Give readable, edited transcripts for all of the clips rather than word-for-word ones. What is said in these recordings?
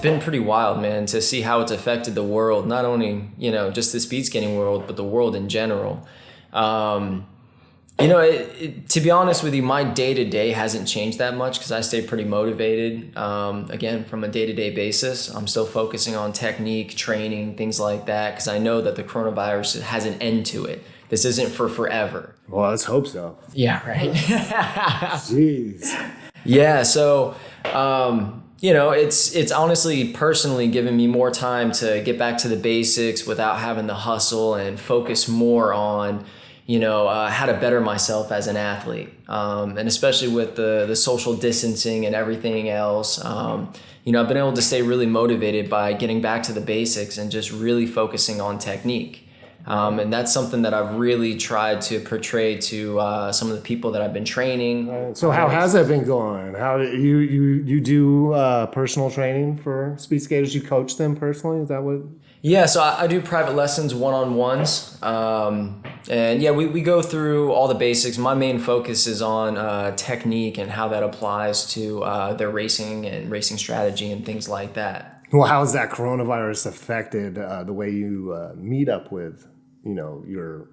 been pretty wild, man, to see how it's affected the world, not only, just the speed skating world, but the world in general. To be honest with you, my day-to-day hasn't changed that much because I stay pretty motivated. Again, from a day-to-day basis, I'm still focusing on technique, training, things like that, because I know that the coronavirus has an end to it. This isn't for forever. Well, let's hope so. Yeah, right. Jeez. Yeah, so, it's honestly personally given me more time to get back to the basics without having to hustle and focus more on how to better myself as an athlete. And especially with the social distancing and everything else, I've been able to stay really motivated by getting back to the basics and just really focusing on technique. And that's something that I've really tried to portray to some of the people that I've been training. So how has that been going? How you do personal training for speed skaters? You coach them personally? Is that what? Yeah, so I do private lessons, one-on-ones. And yeah, we go through all the basics. My main focus is on technique and how that applies to their racing and racing strategy and things like that. Well, how has that coronavirus affected the way you meet up with, your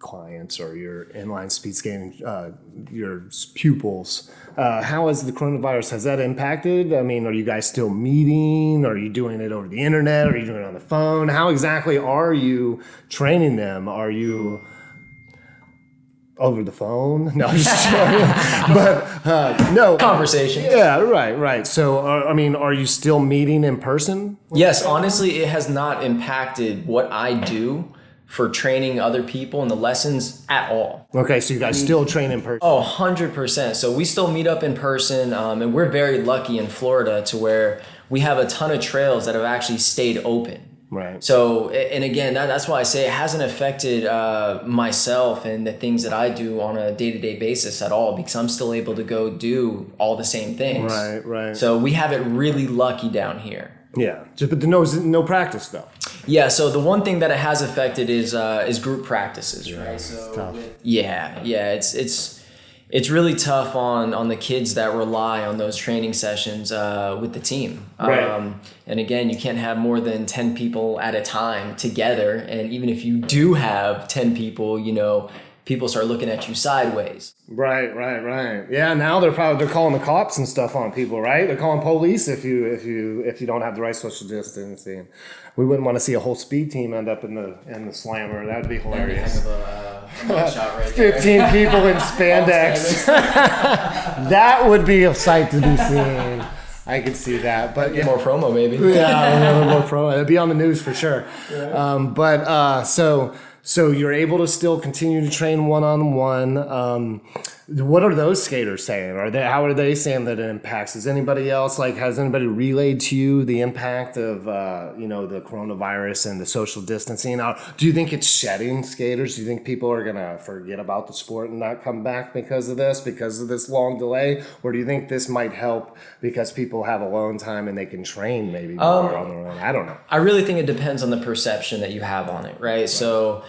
clients or your inline speed skating, your pupils? How has the coronavirus, has that impacted? I mean, are you guys still meeting? Are you doing it over the internet? Are you doing it on the phone? How exactly are you training them? Are you over the phone? No, I'm just joking. But no. Conversation. Yeah, right. So, are you still meeting in person? Yes, honestly, it has not impacted what I do for training other people in the lessons at all. Okay, so you guys still train in person? Oh, 100%. So we still meet up in person, and we're very lucky in Florida to where we have a ton of trails that have actually stayed open. Right. So, and again, that's why I say it hasn't affected myself and the things that I do on a day-to-day basis at all, because I'm still able to go do all the same things. Right. So we have it really lucky down here. Yeah, but no practice though. Yeah, so the one thing that it has affected is group practices, right? It's tough. It's really tough on the kids that rely on those training sessions with the team. Right. And again, you can't have more than 10 people at a time together. And even if you do have 10 people, people start looking at you sideways. Right. Yeah, now they're calling the cops and stuff on people, right? They're calling police if you don't have the right social distancing. We wouldn't want to see a whole speed team end up in the slammer. That'd be hilarious. Shot right 15 people in spandex. That would be a sight to be seen. I could see that, but more promo maybe. Yeah, more promo. It'd be on the news for sure. Yeah. So you're able to still continue to train one-on-one. What are those skaters saying? How are they saying that it impacts? Has anybody relayed to you the impact of the coronavirus and the social distancing? Do you think it's shedding skaters? Do you think people are gonna forget about the sport and not come back because of this long delay? Or do you think this might help because people have alone time and they can train maybe more on their own? I don't know. I really think it depends on the perception that you have on it, right? So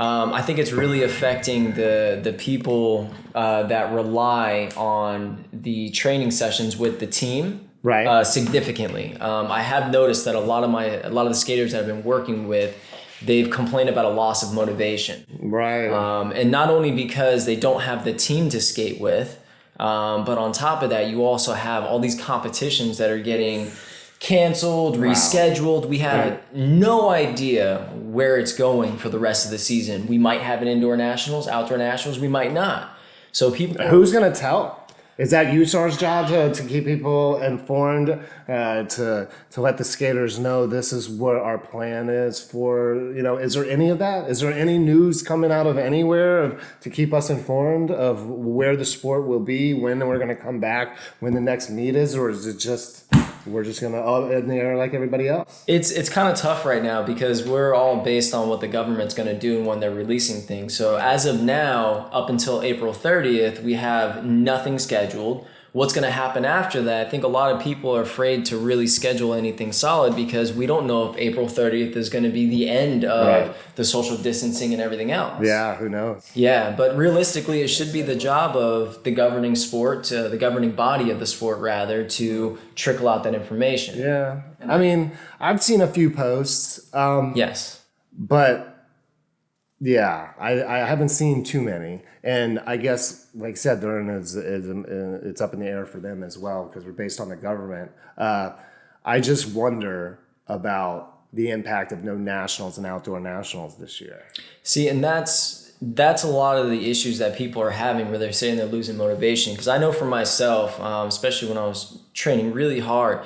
I think it's really affecting the people that rely on the training sessions with the team, right? Significantly. I have noticed that a lot of the skaters that I've been working with, they've complained about a loss of motivation, right? And not only because they don't have the team to skate with, but on top of that, you also have all these competitions that are getting canceled, rescheduled. We have no idea where it's going for the rest of the season. We might have an indoor nationals, outdoor nationals. We might not. So who's going to tell? Is that USAR's job to keep people informed, to let the skaters know this is what our plan is for, is there any of that? Is there any news coming out of anywhere to keep us informed of where the sport will be, when we're going to come back, when the next meet is, or is it just we're just going to in the air like everybody else? It's kind of tough right now because we're all based on what the government's going to do and when they're releasing things. So as of now, up until April 30th, we have nothing scheduled. what's going to happen after that, I think a lot of people are afraid to really schedule anything solid because we don't know if April 30th is going to be the end of the social distancing and everything else. Yeah, who knows? Yeah, but realistically, it should be the job of the governing the governing body of the sport, rather, to trickle out that information. Yeah. I mean, I've seen a few posts. Yes. But yeah, I haven't seen too many. And I guess, like I said, it's up in the air for them as well because we're based on the government. I just wonder about the impact of no nationals and outdoor nationals this year. See, and that's a lot of the issues that people are having where they're saying they're losing motivation. Because I know for myself, especially when I was training really hard,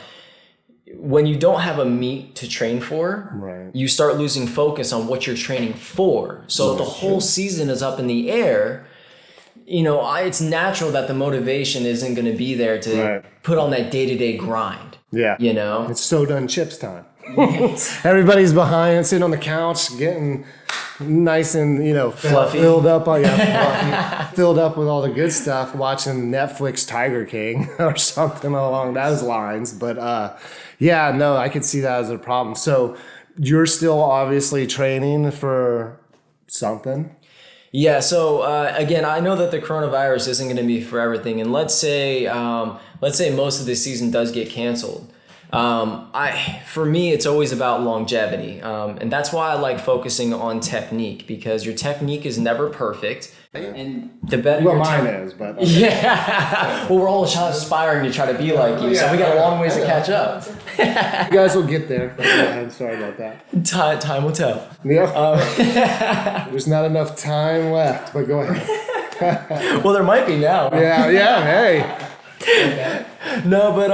when you don't have a meet to train for, you start losing focus on what you're training for. So if the whole season is up in the air, it's natural that the motivation isn't going to be there to put on that day-to-day grind. Yeah. It's so done chips time. Everybody's behind, sitting on the couch, getting nice and fluffy, filled up filled up with all the good stuff, watching Netflix Tiger King or something along those lines. But I could see that as a problem. So you're still obviously training for something. Yeah. So again, I know that the coronavirus isn't going to be for everything, and let's say most of the season does get canceled. For me, it's always about longevity. And that's why I like focusing on technique, because your technique is never perfect. And the better mine is, but okay. Yeah. Well, we're all aspiring to try to be like you, so we got a long ways to catch up. You guys will get there. I'm sorry about that. Time will tell. Yeah. There's not enough time left, but go ahead. Well, there might be now. Yeah. Hey. No, but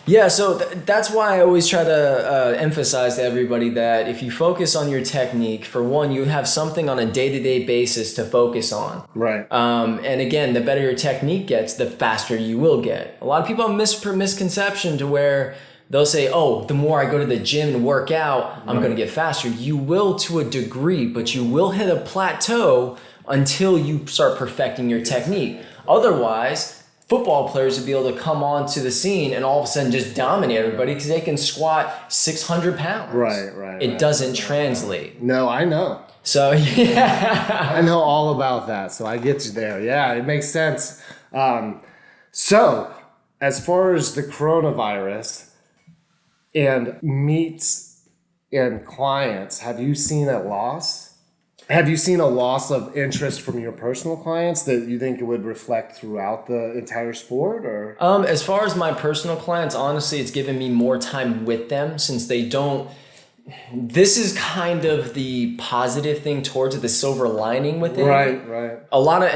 yeah, so that's why I always try to emphasize to everybody that if you focus on your technique, for one, you have something on a day-to-day basis to focus on. Right. And again, the better your technique gets, the faster you will get. A lot of people have misconception to where they'll say, oh, the more I go to the gym and work out, I'm going to get faster. You will to a degree, but you will hit a plateau until you start perfecting your technique. Otherwise, football players would be able to come onto the scene and all of a sudden just dominate everybody because they can squat 600 pounds. Right. It doesn't translate. No, I know. So, yeah. I know all about that, so I get you there. Yeah, it makes sense. So, as far as the coronavirus and meets and clients, have you seen a loss? Have you seen a loss of interest from your personal clients that you think it would reflect throughout the entire sport, or? As far as my personal clients, honestly, it's given me more time with them since they don't. This is kind of the positive thing towards it, the silver lining with it. Right. A lot of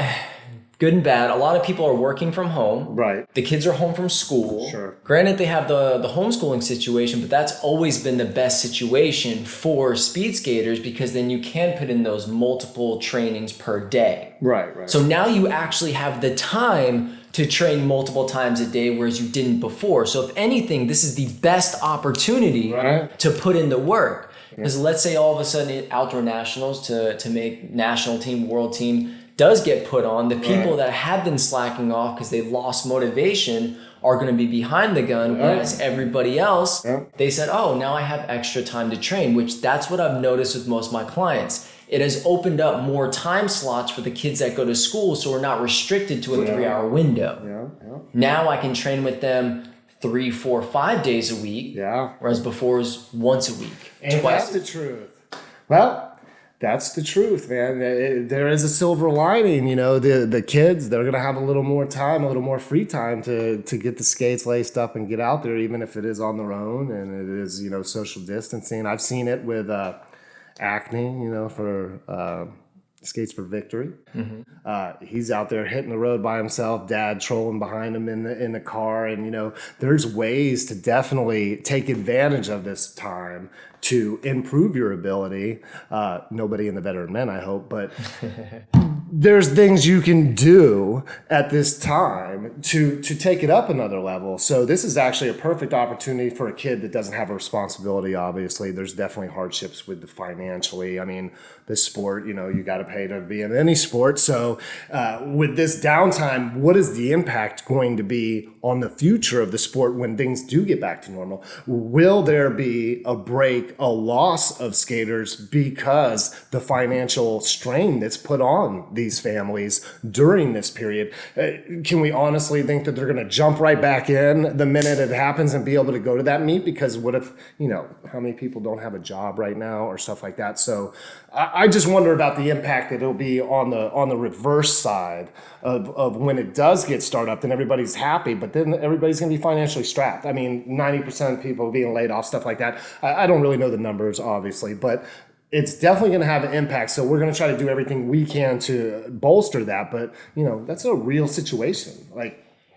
good and bad. A lot of people are working from home. Right. The kids are home from school. Sure. Granted, they have the homeschooling situation, but that's always been the best situation for speed skaters because then you can put in those multiple trainings per day. Right. So now you actually have the time to train multiple times a day, whereas you didn't before. So if anything, this is the best opportunity to put in the work. Because let's say all of a sudden outdoor nationals to make national team, world team, does get put on, the people that have been slacking off because they've lost motivation are going to be behind the gun, whereas everybody else, they said, oh, now I have extra time to train, which that's what I've noticed with most of my clients. It has opened up more time slots for the kids that go to school, so we're not restricted to a 3-hour window. Now I can train with them 3, 4, 5 days a week, whereas before it was once a week. And that's the truth. Well, that's the truth, man. There is a silver lining, the kids, they're going to have a little more time, a little more free time to get the skates laced up and get out there, even if it is on their own and it is, social distancing. I've seen it with Acne, for Skates for Victory. He's out there hitting the road by himself, dad trolling behind him in the car. And, there's ways to definitely take advantage of this time to improve your ability. Nobody in the veteran men, I hope, but there's things you can do at this time to take it up another level. So this is actually a perfect opportunity for a kid that doesn't have a responsibility. Obviously, there's definitely hardships with the financially. I mean, this sport, you got to pay to be in any sport. So with this downtime, what is the impact going to be on the future of the sport when things do get back to normal? Will there be a break, a loss of skaters because the financial strain that's put on these families during this period? Can we honestly think that they're going to jump right back in the minute it happens and be able to go to that meet? Because what if, how many people don't have a job right now or stuff like that? So I just wonder about the impact that it'll be on the reverse side of when it does get started up, then everybody's happy, but then everybody's going to be financially strapped. I mean, 90% of people being laid off, stuff like that. I don't really know the numbers, obviously, but it's definitely going to have an impact. So we're going to try to do everything we can to bolster that. But, that's a real situation.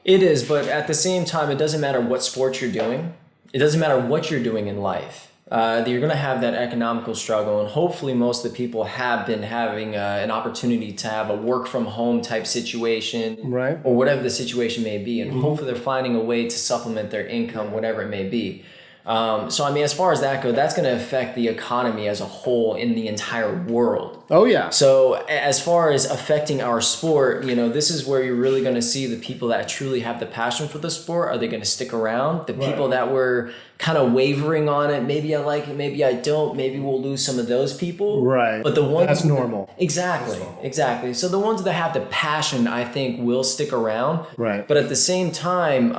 It is, but at the same time, it doesn't matter what sport you're doing. It doesn't matter what you're doing in life. You're going to have that economical struggle, and hopefully most of the people have been having an opportunity to have a work from home type situation, right, or whatever the situation may be, and hopefully they're finding a way to supplement their income, whatever it may be. So I mean, as far as that goes, that's going to affect the economy as a whole in the entire world. Oh yeah. So as far as affecting our sport, this is where you're really going to see the people that truly have the passion for the sport. Are they going to stick around? The people that were kind of wavering on it, maybe I like it, maybe I don't, maybe we'll lose some of those people. Right. But the ones that's normal. Exactly. So the ones that have the passion, I think, will stick around. Right. But at the same time,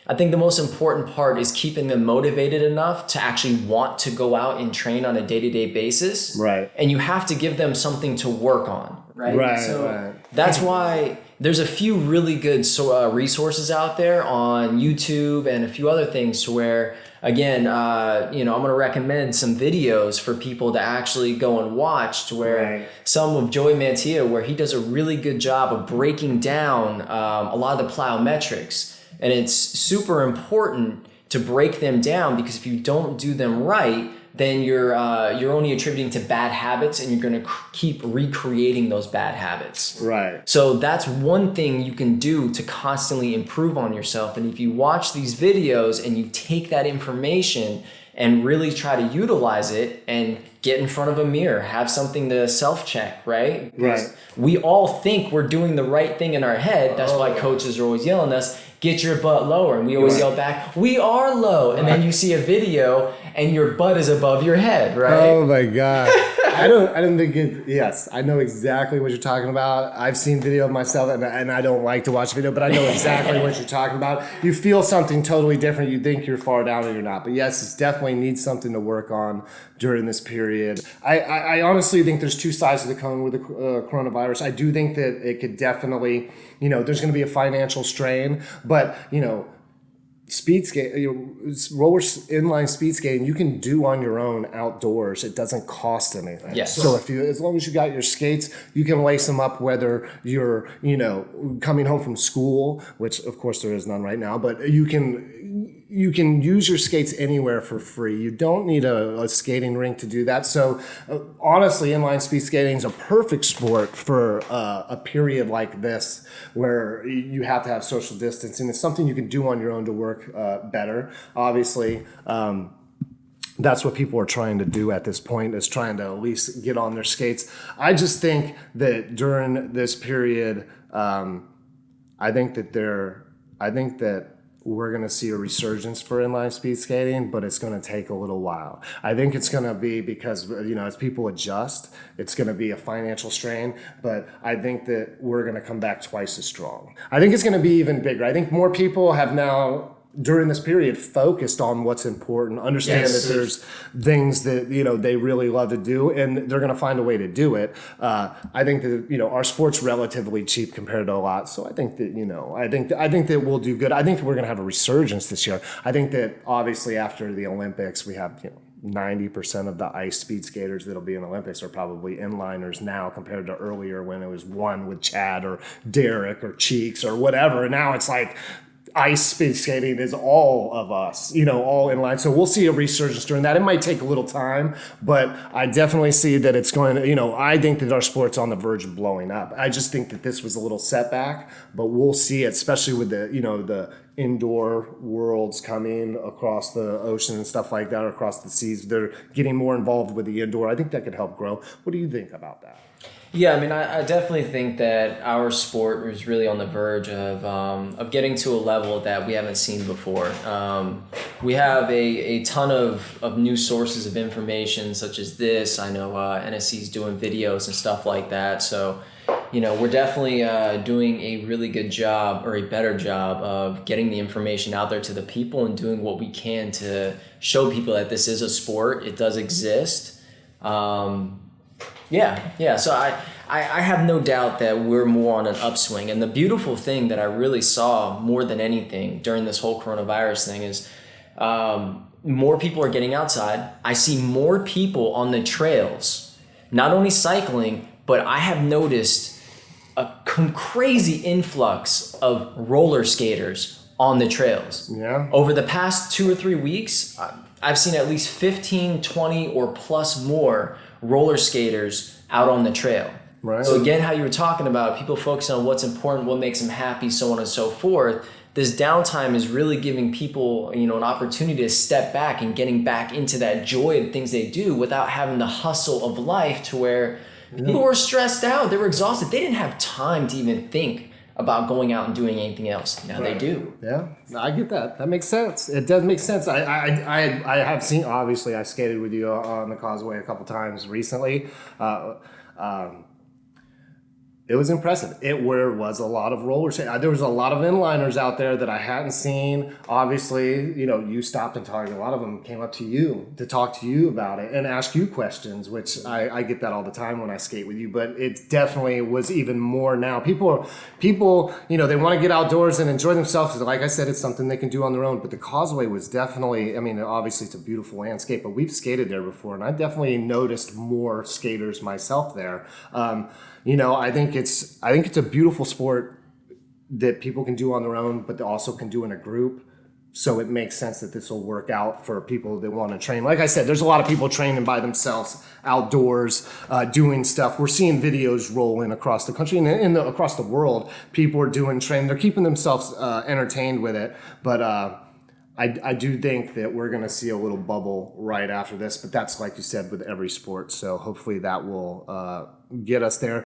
I think the most important part is keeping them motivated enough to actually want to go out and train on a day-to-day basis. Right. And you have to give them something to work on, right? Right. That's why there's a few really good resources out there on YouTube and a few other things to where, again, I'm going to recommend some videos for people to actually go and watch, to where some of Joey Mantia, where he does a really good job of breaking down a lot of the plyometrics. And it's super important to break them down, because if you don't do them right, then you're only attributing to bad habits, and you're going to keep recreating those bad habits. Right. So that's one thing you can do to constantly improve on yourself. And if you watch these videos and you take that information and really try to utilize it and get in front of a mirror, have something to self-check, right? Right. We all think we're doing the right thing in our head. That's why coaches are always yelling at us, get your butt lower. And we always yell back, we are low. And then you see a video and your butt is above your head, right? Oh my God. I don't think yes, I know exactly what you're talking about. I've seen video of myself, and I don't like to watch video, but I know exactly what you're talking about. You feel something totally different. You think you're far down and you're not. But yes, it definitely needs something to work on during this period. I honestly think there's two sides of the coin with the coronavirus. I do think that it could definitely, there's going to be a financial strain, but, speed skate, roller inline speed skating, you can do on your own outdoors. It doesn't cost anything. Yes. So as long as you got your skates, you can lace them up, whether you're, coming home from school, which of course there is none right now, but you can use your skates anywhere for free. You don't need a skating rink to do that. So honestly, inline speed skating is a perfect sport for a period like this, where you have to have social distancing. It's something you can do on your own to work better. Obviously, that's what people are trying to do at this point, is trying to at least get on their skates. I just think that during this period, I think that we're going to see a resurgence for inline speed skating, but it's going to take a little while. I think it's going to be because, as people adjust, it's going to be a financial strain, but I think that we're going to come back twice as strong. I think it's going to be even bigger. I think more people have now, during this period, focused on what's important, understand that there's things that, they really love to do, and they're going to find a way to do it. I think that, our sport's relatively cheap compared to a lot. So I think that, I think that we'll do good. I think we're going to have a resurgence this year. I think that obviously after the Olympics, we have, 90% of the ice speed skaters that'll be in the Olympics are probably inliners now, compared to earlier when it was one with Chad or Derek or Cheeks or whatever. And now it's like, ice speed skating is all of us, all inline. So we'll see a resurgence during that. It might take a little time, but I definitely see that it's going to, I think that our sport's on the verge of blowing up. I just think that this was a little setback, but we'll see it, especially with the indoor worlds coming across the ocean and stuff like that, across the seas. They're getting more involved with the indoor. I think that could help grow. What do you think about that? Yeah, I mean, I definitely think that our sport is really on the verge of getting to a level that we haven't seen before. We have a ton of new sources of information such as this. I know NSC's doing videos and stuff like that. So, we're definitely doing a really good job, or a better job, of getting the information out there to the people and doing what we can to show people that this is a sport. It does exist. Yeah. So I have no doubt that we're more on an upswing. And the beautiful thing that I really saw more than anything during this whole coronavirus thing is more people are getting outside. I see more people on the trails, not only cycling, but I have noticed a crazy influx of roller skaters on the trails. Yeah. Over the past 2 or 3 weeks, I've seen at least 15, 20 or plus more roller skaters out on the trail. Right. So again, how you were talking about people focusing on what's important, what makes them happy, so on and so forth. This downtime is really giving people, an opportunity to step back and getting back into that joy of things they do without having the hustle of life to where people were stressed out. They were exhausted. They didn't have time to even think about going out and doing anything else. Now they do. Yeah, I get that. That makes sense. It does make sense. I have seen, obviously, I skated with you on the causeway a couple times recently. It was impressive. There was a lot of roller skating. There was a lot of inliners out there that I hadn't seen. Obviously, you stopped and talked. A lot of them came up to you to talk to you about it and ask you questions, which I get that all the time when I skate with you. But it definitely was even more now. People, they want to get outdoors and enjoy themselves. Like I said, it's something they can do on their own. But the causeway was definitely, obviously it's a beautiful landscape, but we've skated there before, and I definitely noticed more skaters myself there. I think it's a beautiful sport that people can do on their own, but they also can do in a group. So it makes sense that this will work out for people that want to train. Like I said, there's a lot of people training by themselves outdoors, doing stuff. We're seeing videos rolling across the country and across the world. People are doing training. They're keeping themselves entertained with it. But I do think that we're going to see a little bubble right after this. But that's, like you said, with every sport. So hopefully that will get us there.